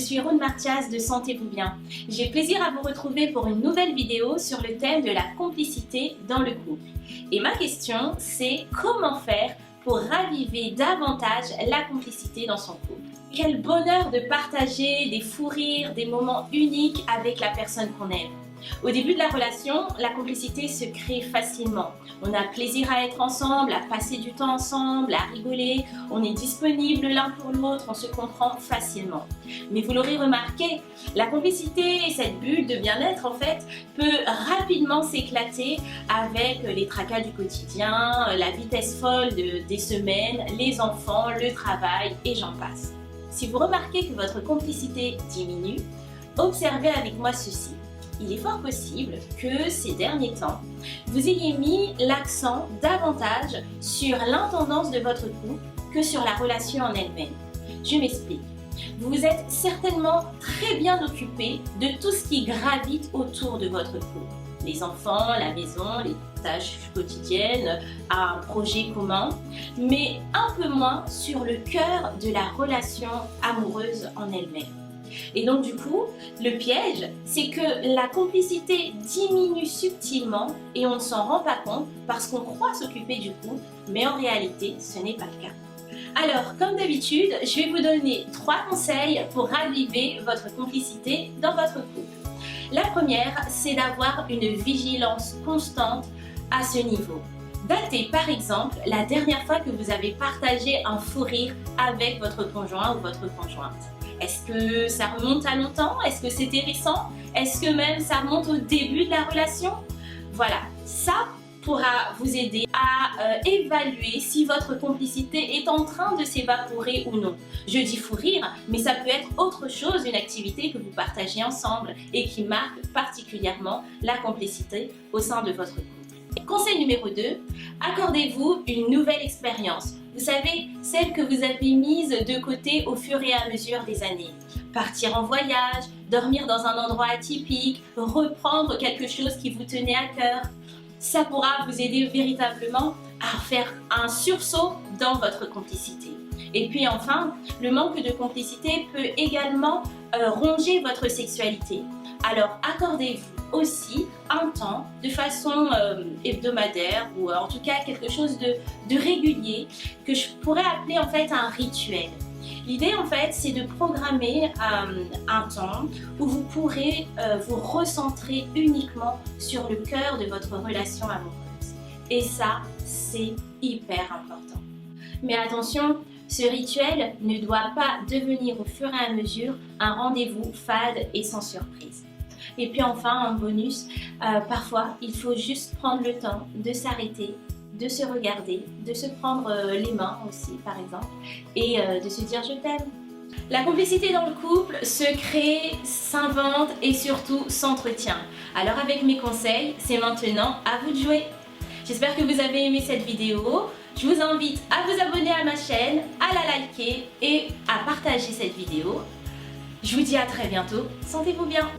suis Rune Martiaz de Sentez-vous bien. J'ai plaisir à vous retrouver pour une nouvelle vidéo sur le thème de la complicité dans le couple. Et ma question, c'est comment faire pour raviver davantage la complicité dans son couple. Quel bonheur de partager des fous rires, des moments uniques avec la personne qu'on aime. Au début de la relation, la complicité se crée facilement. On a plaisir à être ensemble, à passer du temps ensemble, à rigoler. On est disponible l'un pour l'autre, on se comprend facilement. Mais vous l'aurez remarqué, la complicité et cette bulle de bien-être en fait peut rapidement s'éclater avec les tracas du quotidien, la vitesse folle des semaines, les enfants, le travail et j'en passe. Si vous remarquez que votre complicité diminue, observez avec moi ceci. Il est fort possible que ces derniers temps, vous ayez mis l'accent davantage sur l'intendance de votre couple que sur la relation en elle-même. Je m'explique. Vous vous êtes certainement très bien occupé de tout ce qui gravite autour de votre couple. Les enfants, la maison, les tâches quotidiennes, un projet commun, mais un peu moins sur le cœur de la relation amoureuse en elle-même. Et donc du coup, le piège, c'est que la complicité diminue subtilement et on ne s'en rend pas compte parce qu'on croit s'occuper du couple, mais en réalité, ce n'est pas le cas. Alors, comme d'habitude, je vais vous donner 3 conseils pour raviver votre complicité dans votre couple. La première, c'est d'avoir une vigilance constante à ce niveau. Datez par exemple la dernière fois que vous avez partagé un fou rire avec votre conjoint ou votre conjointe. Est-ce que ça remonte à longtemps? Est-ce que c'était récent? Est-ce que même ça remonte au début de la relation? Voilà, ça pourra vous aider à évaluer si votre complicité est en train de s'évaporer ou non. Je dis fou rire, mais ça peut être autre chose, une activité que vous partagez ensemble et qui marque particulièrement la complicité au sein de votre couple. Conseil numéro 2, accordez-vous une nouvelle expérience. Vous savez, celle que vous avez mise de côté au fur et à mesure des années. Partir en voyage, dormir dans un endroit atypique, reprendre quelque chose qui vous tenait à cœur. Ça pourra vous aider véritablement à faire un sursaut dans votre complicité. Et puis enfin, le manque de complicité peut également ronger votre sexualité. Alors accordez-vous aussi un temps de façon hebdomadaire ou en tout cas quelque chose de régulier que je pourrais appeler en fait un rituel. L'idée en fait c'est de programmer un temps où vous pourrez vous recentrer uniquement sur le cœur de votre relation amoureuse. Et ça c'est hyper important. Mais attention, ce rituel ne doit pas devenir au fur et à mesure un rendez-vous fade et sans surprise. Et puis enfin, en bonus, parfois il faut juste prendre le temps de s'arrêter, de se regarder, de se prendre les mains aussi par exemple et de se dire je t'aime. La complicité dans le couple se crée, s'invente et surtout s'entretient. Alors avec mes conseils, c'est maintenant à vous de jouer. J'espère que vous avez aimé cette vidéo. Je vous invite à vous abonner à ma chaîne, à la liker et à partager cette vidéo. Je vous dis à très bientôt. Sentez-vous bien.